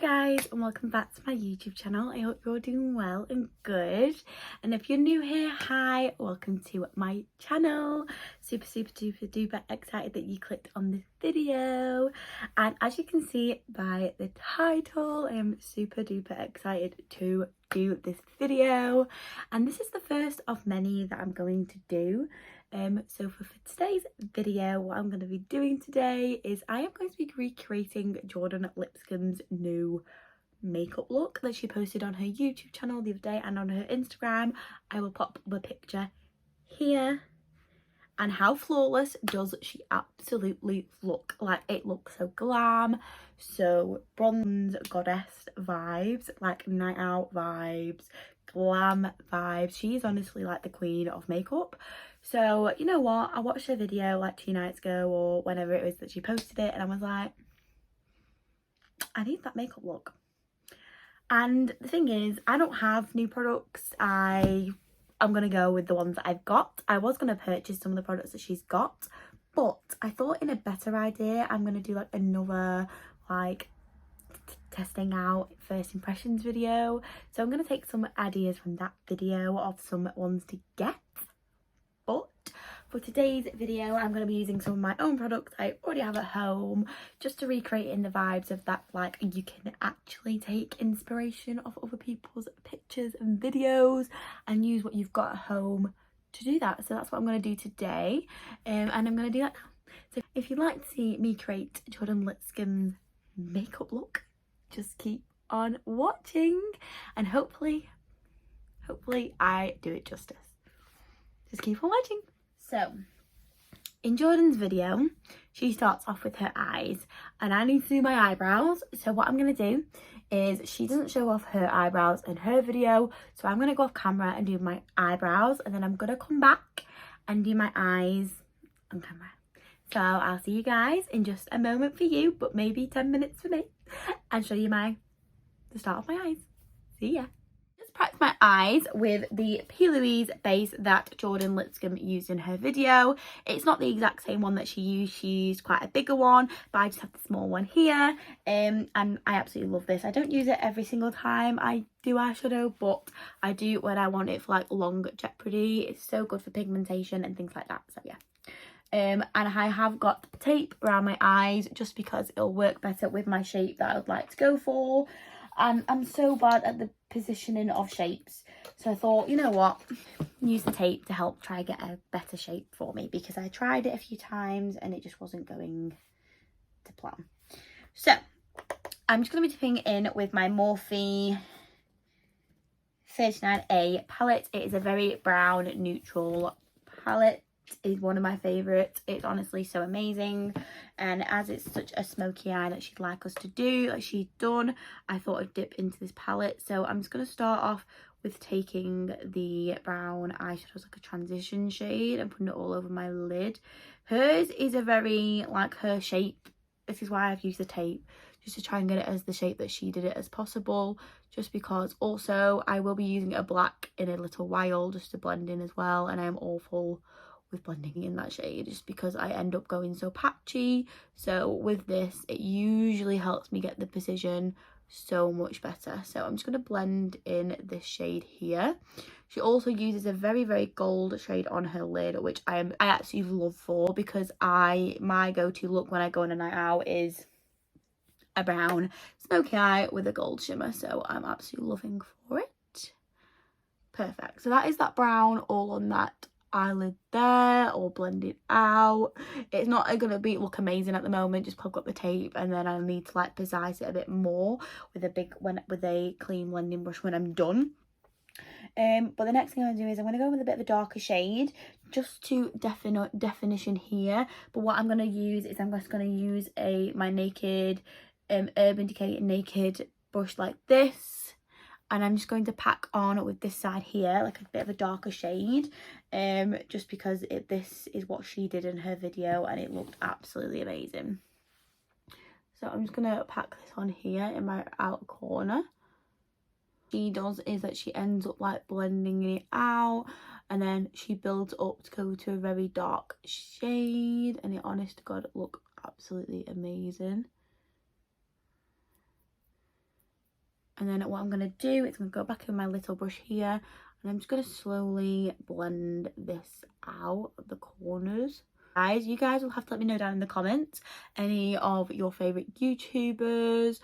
guys, and welcome back to my YouTube channel. I hope you're doing well and good. And if you're new here, hi, welcome to my channel. Super duper excited that you clicked on this video. And as you can see by the title, I am super duper excited to do this video. And this is the first of many that I'm going to do. So for today's video, what I'm going to be doing today is I am going to be recreating Jordan Lipscombe's new makeup look that she posted on her YouTube channel the other day and on her Instagram. I will pop the picture here. And how flawless does she absolutely look? Like, it looks so glam, so bronze goddess vibes, like night out vibes, glam vibes. She's honestly like the queen of makeup. So you know what, I watched her video like 2 nights ago or whenever it was that she posted it, and I was like, I need that makeup look. And the thing is, I don't have new products. I'm gonna go with the ones that I've got. I was gonna purchase some of the products that she's got, but I thought in a better idea, I'm gonna do like another like testing out first impressions video. So I'm gonna take some ideas from that video of some ones to get. But for today's video, I'm going to be using some of my own products I already have at home, just to recreate in the vibes of that, like, you can actually take inspiration off other people's pictures and videos and use what you've got at home to do that. So that's what I'm going to do today, and I'm going to do that now. So if you'd like to see me create Jordan Lipscombe's makeup look, just keep on watching, and hopefully I do it justice. Just keep on watching. So in Jordan's video, she starts off with her eyes, and I need to do my eyebrows. So what I'm going to do is, she doesn't show off her eyebrows in her video, so I'm going to go off camera and do my eyebrows, and then I'm going to come back and do my eyes on camera. So I'll see you guys in just a moment for you, but maybe 10 minutes for me, and show you the start of my eyes. See ya. Prep my eyes with the P. Louise base that Jordan Lipscombe used in her video. It's not the exact same one that she used quite a bigger one, but I just have the small one here, and I absolutely love this. I don't use it every single time I do eyeshadow, but I do when I want it for like long jeopardy. It's so good for pigmentation and things like that, so yeah. And I have got tape around my eyes just because it'll work better with my shape that I would like to go for. And I'm so bad at the positioning of shapes, so I thought, you know what, use the tape to help try get a better shape for me, because I tried it a few times and it just wasn't going to plan. So I'm just going to be dipping in with my Morphe 39A palette. It is a very brown neutral palette. Is one of my favorites. It's honestly so amazing, and as it's such a smoky eye that she'd like us to do, like she's done, I thought I'd dip into this palette. So I'm just going to start off with taking the brown eyeshadow as like a transition shade and putting it all over my lid. Hers is a very like her shape. This is why I've used the tape, just to try and get it as the shape that she did it as possible, just because. Also, I will be using a black in a little while just to blend in as well, and I'm awful with blending in that shade just because I end up going so patchy. So with this, it usually helps me get the precision so much better. So I'm just going to blend in this shade here. She also uses a very gold shade on her lid, which I absolutely love for, because my go-to look when I go on a night out is a brown smoky eye with a gold shimmer. So I'm absolutely loving for it. Perfect. So that is that brown all on that eyelid there, all blended out. It's not gonna look amazing at the moment, just pop up the tape, and then I need to like precise it a bit more with a clean blending brush when I'm done. But the next thing I'm gonna do is I'm gonna go with a bit of a darker shade just to definition here. But what I'm gonna use is I'm just gonna use my naked Urban Decay naked brush like this. And I'm just going to pack on with this side here, like a bit of a darker shade, just because this is what she did in her video and it looked absolutely amazing. So I'm just going to pack this on here in my outer corner. What she does is that she ends up like blending it out, and then she builds up to go to a very dark shade, and it, honest to God, look absolutely amazing. And then what I'm going to do is I'm going to go back in my little brush here, and I'm just going to slowly blend this out of the corners. Guys, you guys will have to let me know down in the comments any of your favourite YouTubers,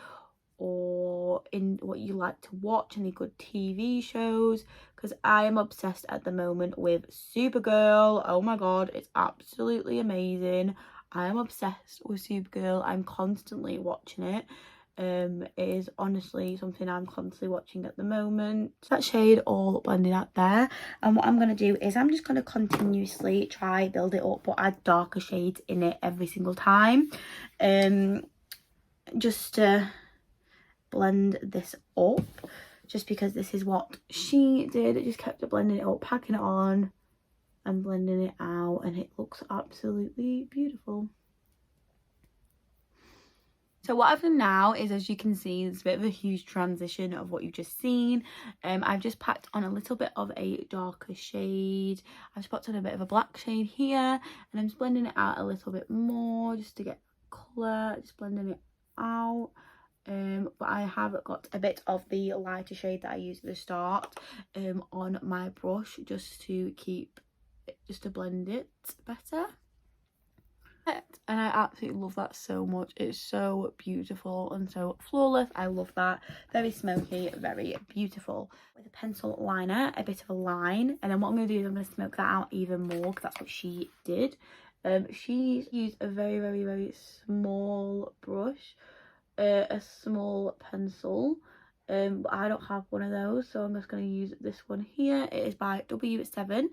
or in what you like to watch, any good TV shows, because I am obsessed at the moment with Supergirl. Oh my god, it's absolutely amazing. I am obsessed with Supergirl. I'm constantly watching it. It is honestly something I'm constantly watching at the moment. That shade all blended out there, and what I'm going to do is I'm just going to continuously try build it up but add darker shades in it every single time, just to blend this up, just because this is what she did. It just kept blending it up, packing it on and blending it out, and it looks absolutely beautiful. So what I've done now is, as you can see, it's a bit of a huge transition of what you've just seen. I've just packed on a little bit of a darker shade. I've just packed on a bit of a black shade here, and I'm just blending it out a little bit more just to get colour, just blending it out. But I have got a bit of the lighter shade that I used at the start on my brush, just to blend it better. And I absolutely love that so much. It's so beautiful and so flawless. I love that. Very smoky, very beautiful. With a pencil liner, a bit of a line, and then what I'm going to do is I'm going to smoke that out even more, because that's what she did. She used a very, very, very small brush, a small pencil, but I don't have one of those, so I'm just going to use this one here. It is by W7,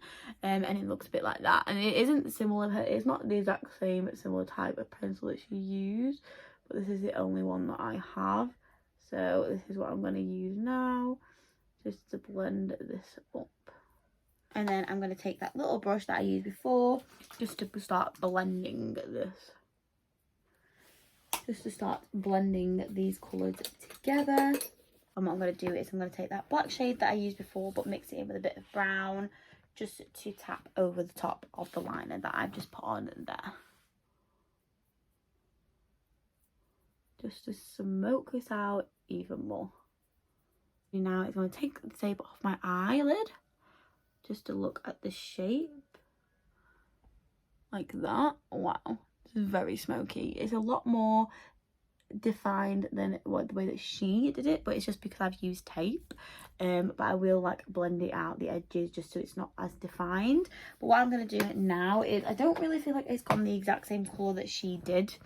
and it looks a bit like that, and it isn't similar, it's not the exact same similar type of pencil that she used, but this is the only one that I have, so this is what I'm going to use now, just to blend this up. And then I'm going to take that little brush that I used before, just to start blending this. Just to start blending these colours together. And what I'm going to do is I'm going to take that black shade that I used before, but mix it in with a bit of brown, just to tap over the top of the liner that I've just put on there. Just to smoke this out even more. Now it's going to take the tape off my eyelid, just to look at the shape. Like that. Wow. This is very smoky. It's a lot more defined than the way that she did it, but it's just because I've used tape. But I will like blend it out the edges just so it's not as defined. But what I'm going to do now is, I don't really feel like it's gone the exact same colour that she did.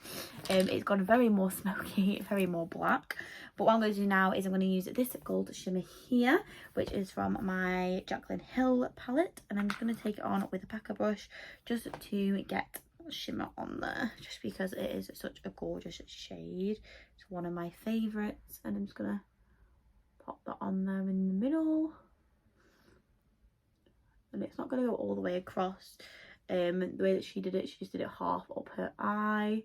It's gone very more smoky, very more black. But what I'm going to do now is I'm going to use this gold shimmer here, which is from my Jaclyn Hill palette, and I'm just going to take it on with a packer brush just to get shimmer on there, just because it is such a gorgeous shade. It's one of my favorites, and I'm just gonna pop that on there in the middle, and it's not gonna go all the way across. The way that she did it, she just did it half up her eye.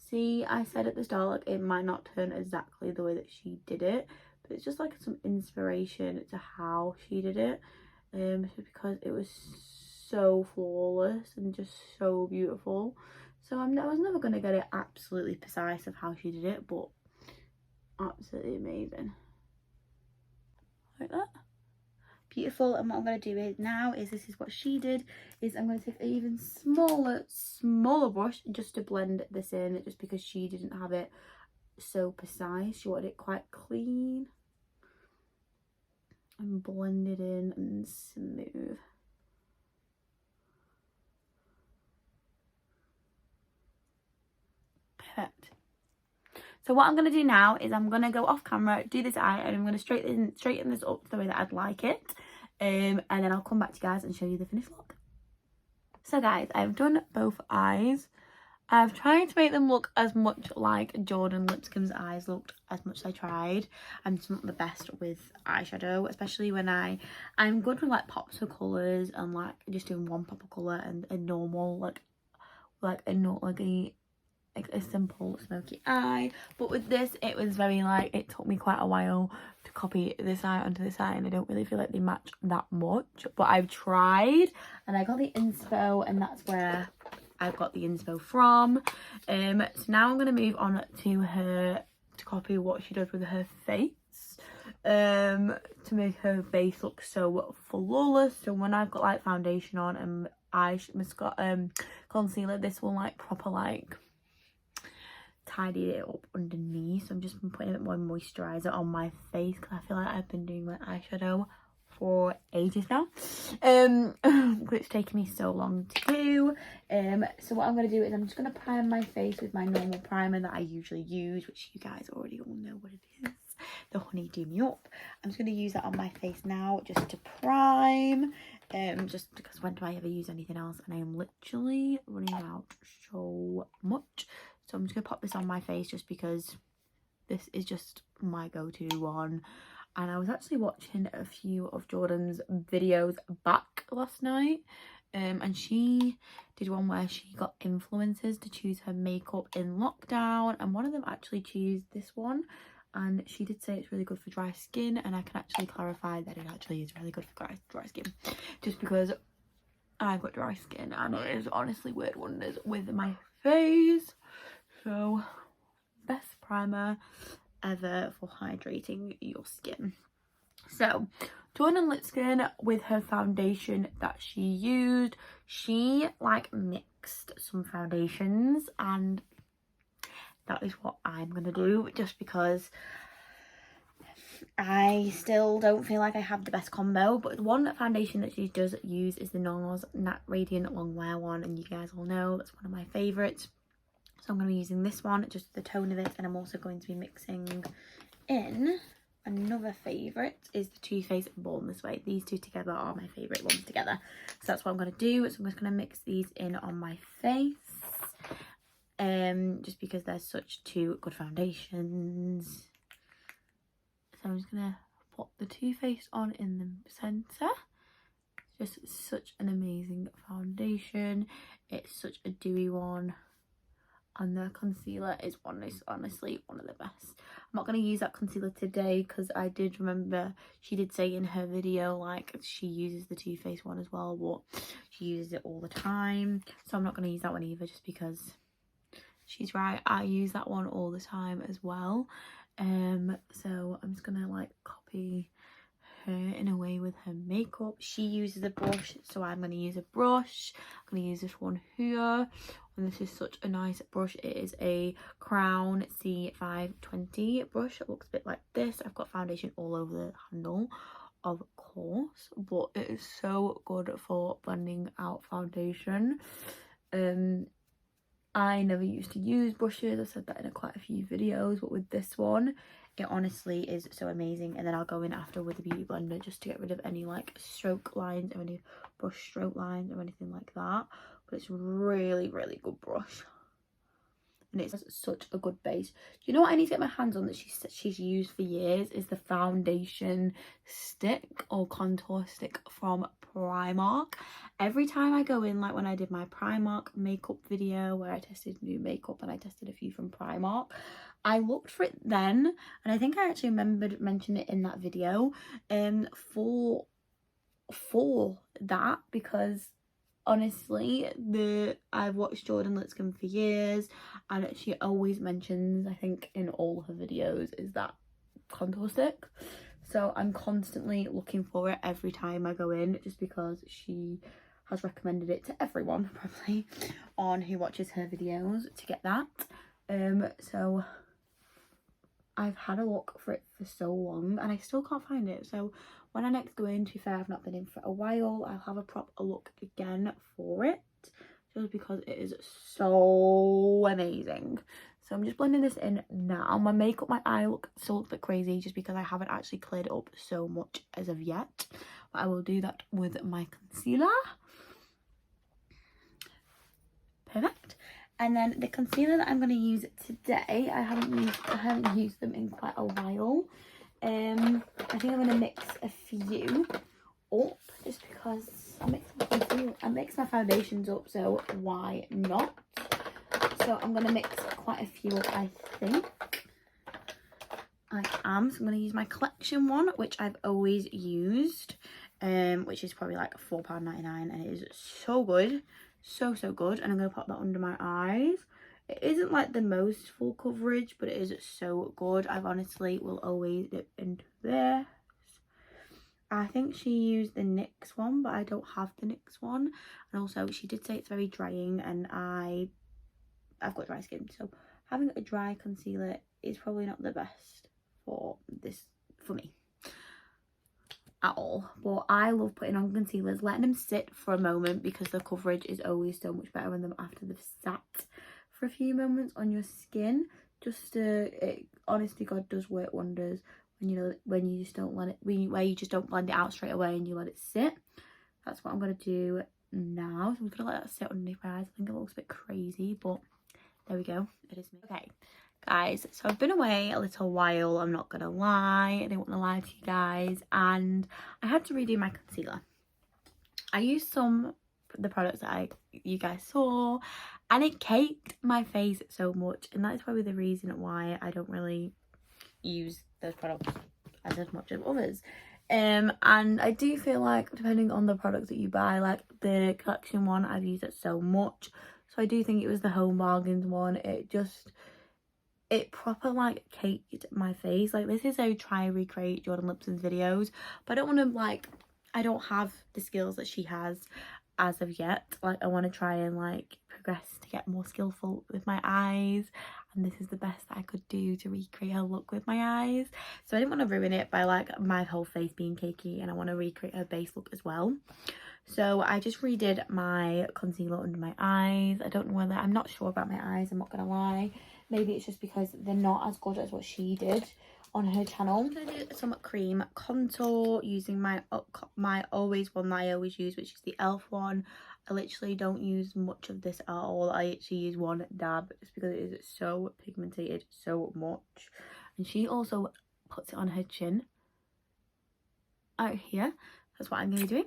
See, I said at the start, like, it might not turn exactly the way that she did it, but it's just like some inspiration to how she did it, just because it was so flawless and just so beautiful. So I was never going to get it absolutely precise of how she did it, but absolutely amazing. Like that. Beautiful. And what I'm going to do is now is, this is what she did, is I'm going to take an even smaller brush just to blend this in, just because she didn't have it so precise. She wanted it quite clean and blend it in and smooth. Perfect. So what I'm going to do now is I'm going to go off camera, do this eye, and I'm going to straighten this up the way that I'd like it, and then I'll come back to you guys and show you the finished look. So guys, I've done both eyes. I've tried to make them look as much like Jordan Lipscombe's eyes looked, as much as I tried. I'm just not the best with eyeshadow, especially when I'm good with like pops of colours, and like just doing one pop of colour and a normal like a simple smoky eye. But with this, it was very like, it took me quite a while to copy this eye onto this eye, and I don't really feel like they match that much, but I've tried and I got the inspo, and that's where I've got the inspo from. So now I'm going to move on to her to copy what she does with her face, to make her base look so flawless. So when I've got like foundation on and concealer, this will like proper like tidy it up underneath. So I'm just putting a bit more moisturizer on my face because I feel like I've been doing my eyeshadow for ages now, but it's taken me so long to do. So what I'm going to do is I'm just going to prime my face with my normal primer that I usually use, which you guys already all know what it is, the Honey Do Me Up. I'm just going to use that on my face now just to prime, just because when do I ever use anything else, and I am literally running out so much. So I'm just going to pop this on my face just because this is just my go-to one. And I was actually watching a few of Jordan's videos back last night, and she did one where she got influencers to choose her makeup in lockdown, and one of them actually chose this one, and she did say it's really good for dry skin, and I can actually clarify that it actually is really good for dry skin, just because I've got dry skin and it is honestly weird wonders with my face. So best primer ever for hydrating your skin. So Jordan Lipscombee, with her foundation that she used, she like mixed some foundations, and that is what I'm gonna do, just because I still don't feel like I have the best combo. But one foundation that she does use is the NARS Nat Radiant Long Wear one, and you guys all know that's one of my favorites. So I'm going to be using this one, just the tone of it, and I'm also going to be mixing in another favourite, is the Too Faced Born This Way. These two together are my favourite ones together. So that's what I'm going to do. So I'm just going to mix these in on my face, just because they're such two good foundations. So I'm just going to put the Too Faced on in the centre. Just such an amazing foundation. It's such a dewy one. And the concealer is honestly one of the best. I'm not going to use that concealer today because I did remember she did say in her video like she uses the Too Faced one as well, but she uses it all the time. So I'm not going to use that one either, just because she's right, I use that one all the time as well. So I'm just going to like copy her in a way with her makeup. She uses a brush, so I'm going to use a brush. I'm going to use this one here, and this is such a nice brush. It is a Crown C520 brush. It looks a bit like this. I've got foundation all over the handle, of course, but it is so good for blending out foundation. I never used to use brushes. I've said that in quite a few videos, but with this one, it honestly is so amazing. And then I'll go in after with the beauty blender just to get rid of any like stroke lines or any brush stroke lines or anything like that. But it's really good brush, and it's such a good base. Do you know what I need to get my hands on that she's used for years is the foundation stick or contour stick from Primark. Every time I go in, like when I did my Primark makeup video where I tested new makeup and I tested a few from Primark, I looked for it then, and I think I actually remembered mentioning it in that video for that, because honestly I've watched Jordan Lipscombee for years, and she always mentions, I think in all her videos, is that contour stick. So I'm constantly looking for it every time I go in, just because she has recommended it to everyone probably on who watches her videos to get that. So I've had a look for it for so long and I still can't find it. So when I next go in, to be fair, I've not been in for a while, I'll have a proper look again for it, just because it is so amazing. So I'm just blending this in now. My makeup, my eye still looks a bit crazy just because I haven't actually cleared it up so much as of yet. But I will do that with my concealer. Perfect. And then the concealer that I'm going to use today, I haven't used them in quite a while. I think I'm going to mix a few up just because I mix my foundations up, so why not? So I'm going to mix quite a few up, I think. I am. So I'm going to use my collection one, which I've always used, which is probably like £4.99, and it is so good. So good. And I'm going to pop that under my eyes. It isn't like the most full coverage, but it is so good. I've honestly will always dip into this. I think she used the NYX one, but I don't have the NYX one. And also she did say it's very drying, and I've got dry skin, so having a dry concealer is probably not the best for me at all. But I love putting on concealers, letting them sit for a moment, because the coverage is always so much better when them after they've sat for a few moments on your skin. It honestly, God does work wonders when you just don't let it, where you just don't blend it out straight away and you let it sit. That's what I'm gonna do now. So I'm gonna let that sit underneath my eyes. I think it looks a bit crazy, but there we go, it is me. Okay guys, so I've been away a little while, I'm not gonna lie. I didn't want to lie to you guys, and I had to redo my concealer. I used some of the products that you guys saw, and it caked my face so much, and that is probably the reason why I don't really use those products as much as others. And I do feel like, depending on the products that you buy, like the collection one, I've used it so much, so I do think it was the Home Bargains one. It proper like caked my face. Like, this is a try recreate Jordan Lipson's videos, but I don't want to, like, I don't have the skills that she has as of yet. Like, I want to try and like progress to get more skillful with my eyes, and this is the best that I could do to recreate her look with my eyes. So I didn't want to ruin it by like my whole face being cakey, and I want to recreate her base look as well. So I just redid my concealer under my eyes. I don't know whether, I'm not sure about my eyes, I'm not gonna lie. Maybe it's just because they're not as good as what she did on her channel. I'm gonna do some cream contour using my always one that I always use, which is the e.l.f. one. I literally don't use much of this at all. I actually use one dab just because it is so pigmented so much. And she also puts it on her chin out here. That's what I'm gonna be doing.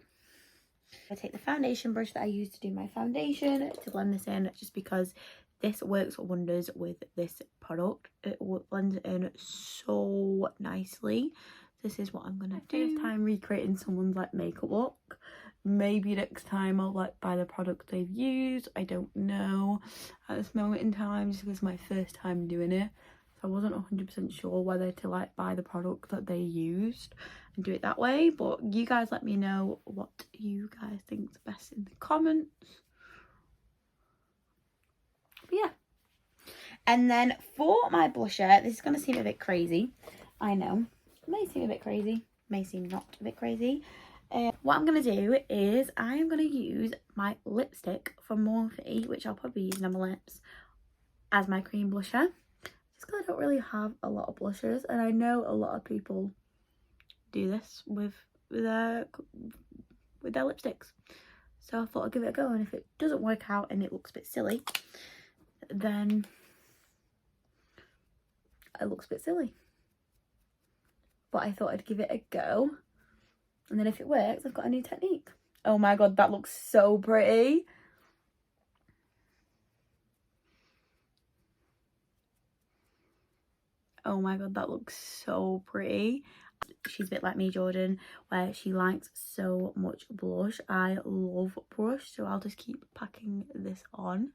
I take the foundation brush that I use to do my foundation to blend this in, just because this works wonders with this product. It blends in so nicely. This is what I'm gonna do. First time recreating someone's like makeup look. Maybe next time I'll like buy the product they've used. I don't know at this moment in time, just because it's my first time doing it. So I wasn't 100% sure whether to like buy the product that they used and do it that way. But you guys let me know what you guys think is best in the comments. But yeah. And then for my blusher, this is going to seem a bit crazy. I know. It may seem a bit crazy. May seem not a bit crazy. What I'm going to do is I am going to use my lipstick from Morphe, which I'll probably use on my lips, as my cream blusher. Just because I don't really have a lot of blushers, and I know a lot of people do this with their lipsticks. So I thought I'd give it a go, and if it doesn't work out and it looks a bit silly, then it looks a bit silly. But I thought I'd give it a go, and then if it works, I've got a new technique. Oh my god, that looks so pretty. Oh my god, that looks so pretty. She's a bit like me, Jordan, where she likes so much blush. I love blush, so I'll just keep packing this on.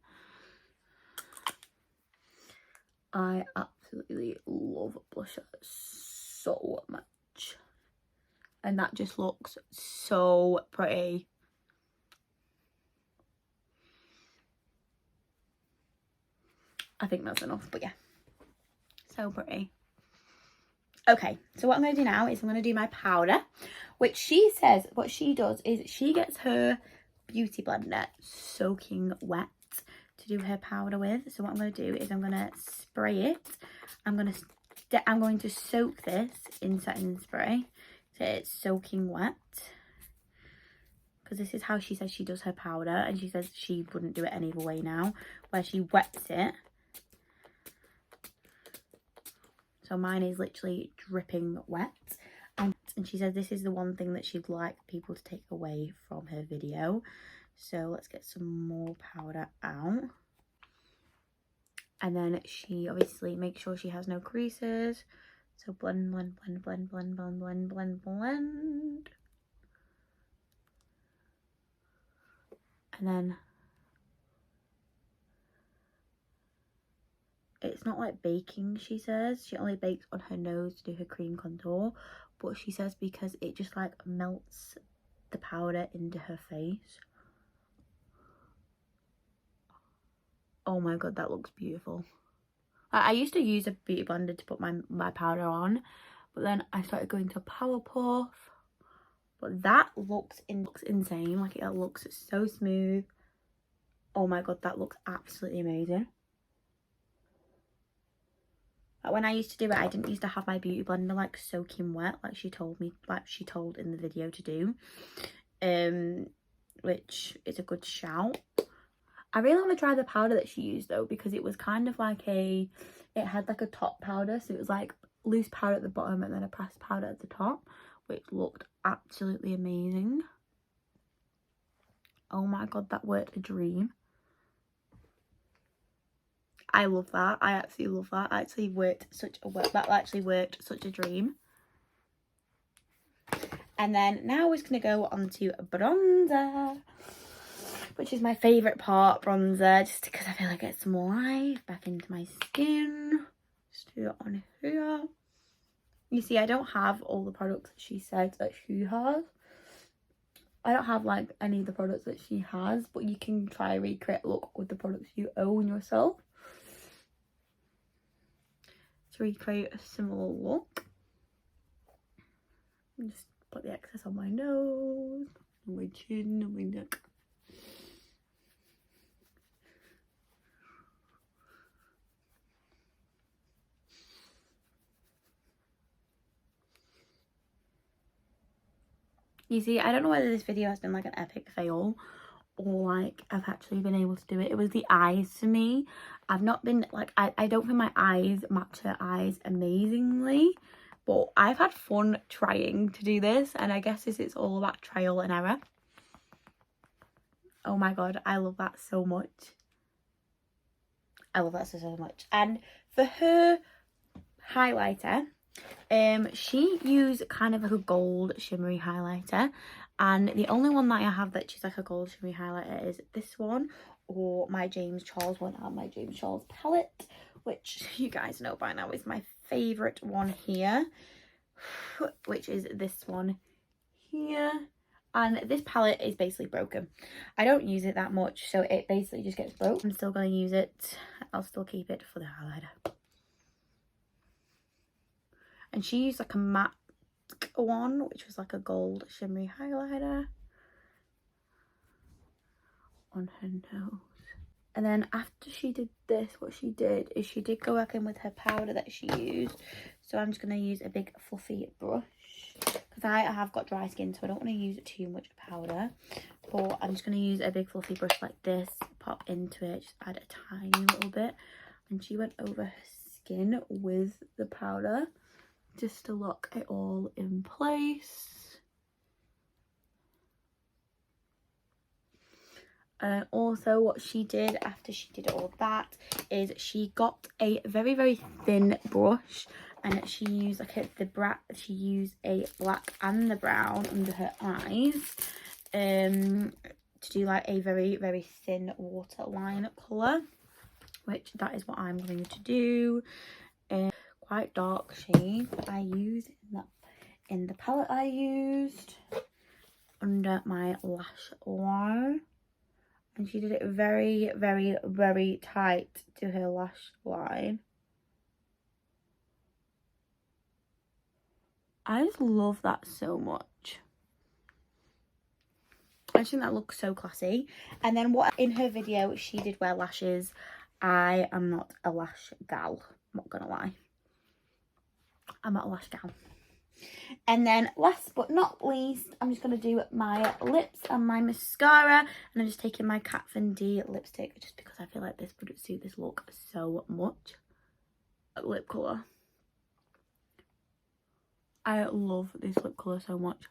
I absolutely love blusher so much, and that just looks so pretty. I think that's enough, but yeah, so pretty. Okay, so what I'm going to do now is I'm going to do my powder, which she says what she does is she gets her beauty blender soaking wet to do her powder with. So what I'm going to do is I'm going to spray it. I'm going to soak this in setting spray so it's soaking wet, because this is how she says she does her powder, and she says she wouldn't do it any other way now, where she wets it. So mine is literally dripping wet. And she said this is the one thing that she'd like people to take away from her video. So let's get some more powder out. And then she obviously makes sure she has no creases. So blend, blend, blend, blend, blend, blend, blend, blend, blend. And then it's not like baking, she says. She only bakes on her nose to do her cream contour, but she says because it just like melts the powder into her face. Oh my god, that looks beautiful. I used to use a beauty blender to put my powder on, but then I started going to Powerpuff. But that looks insane. Like, it looks so smooth. Oh my god, that looks absolutely amazing. Like, when I used to do it, I didn't used to have my beauty blender like soaking wet, like she told in the video to do, which is a good shout. I really want to try the powder that she used though, because it was kind of like it had like a top powder, so it was like loose powder at the bottom and then a pressed powder at the top, which looked absolutely amazing. Oh my god, that worked a dream. I love that. I absolutely love that. That actually worked such a dream. And then now we're just going to go on to bronzer, which is my favourite part, bronzer, just because I feel like I get some life back into my skin. Just do it on here. You see, I don't have all the products that she said that she has. I don't have like any of the products that she has, but you can try recreate a look with the products you own yourself to recreate a similar look. Just put the excess on my nose, on my chin, on my neck. You see, I don't know whether this video has been like an epic fail or like I've actually been able to do it. It was the eyes for me. I've not been like, I don't think my eyes match her eyes amazingly, but I've had fun trying to do this, and I guess it's all about trial and error. Oh my god, I love that so much. I love that so much. And for her highlighter, she used kind of like a gold shimmery highlighter, and the only one that I have that she's like a gold shimmery highlighter is this one, or my James Charles one, and my James Charles palette, which you guys know by now is my favorite one here, which is this one here. And this palette is basically broken. I don't use it that much, so it basically just gets broke. I'm still going to use it. I'll still keep it for the highlighter. And she used like a matte one, which was like a gold shimmery highlighter on her nose. And then after she did this, what she did is she did go back in with her powder that she used. So I'm just going to use a big fluffy brush, because I have got dry skin, so I don't want to use too much powder. But I'm just going to use a big fluffy brush like this, pop into it, just add a tiny little bit. And she went over her skin with the powder, just to lock it all in place. Also, what she did after she did all that is she got a very, very thin brush, and she used like she used a black and the brown under her eyes to do like a very, very thin waterline colour, which that is what I'm going to do. Quite dark shade that I use in the palette I used under my lash line, and she did it very, very, very tight to her lash line. I just love that so much. I just think that looks so classy. And then what in her video she did wear lashes. I am not a lash gal, I'm not gonna lie. I'm not a lash gal. And then last but not least, I'm just going to do my lips and my mascara. And I'm just taking my Kat Von D lipstick, just because I feel like this would suit this look so much. Lip colour. I love this lip colour so much.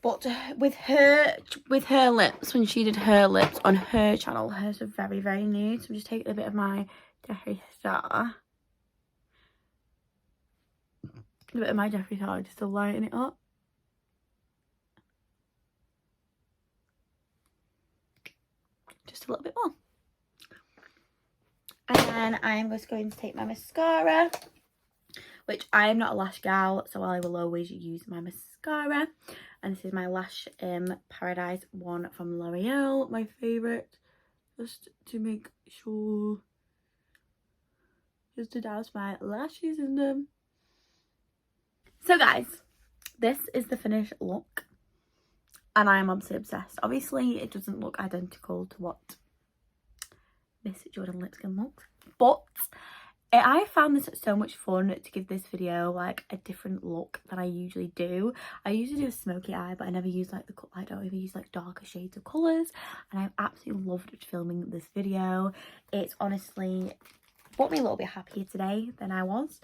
But with her lips, when she did her lips on her channel, hers are very, very nude. So I'm just taking a bit of my Jeffree Star. A bit of my Jeffree Star just to lighten it up. Just a little then I'm just going to take my mascara, which I am not a lash gal, so I will always use my mascara. And this is my Lash Paradise one from L'Oreal, my favourite, just to make sure, just to douse my lashes in them. So guys, this is the finished look, and I am obviously obsessed. Obviously it doesn't look identical to what Miss Jordan Lipscombee looks, but I found this so much fun to give this video like a different look than I usually do. I usually do a smoky eye, but I never use like I don't ever use like darker shades of colours, and I've absolutely loved filming this video. It's honestly brought me a little bit happier today than I was.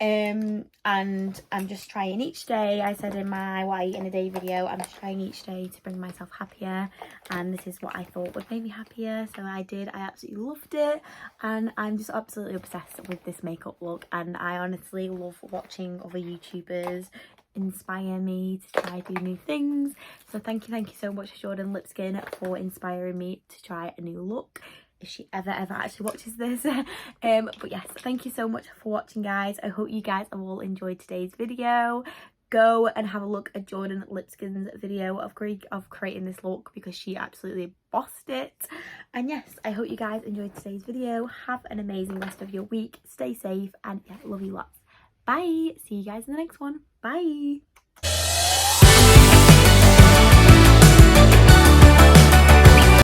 And I'm just trying each day. I said in my What I Eat in a Day video, I'm just trying each day to bring myself happier, and this is what I thought would make me happier, so I did. I absolutely loved it, and I'm just absolutely obsessed with this makeup look, and I honestly love watching other YouTubers inspire me to try do new things. So thank you so much Jordan Lipscombee for inspiring me to try a new look, if she ever actually watches this. But yes, thank you so much for watching, guys. I hope you guys have all enjoyed today's video. Go and have a look at Jordan Lipscombee's video of creating this look, because she absolutely bossed it. And yes, I hope you guys enjoyed today's video. Have an amazing rest of your week. Stay safe, and yeah, love you lots. Bye. See you guys in the next one. Bye.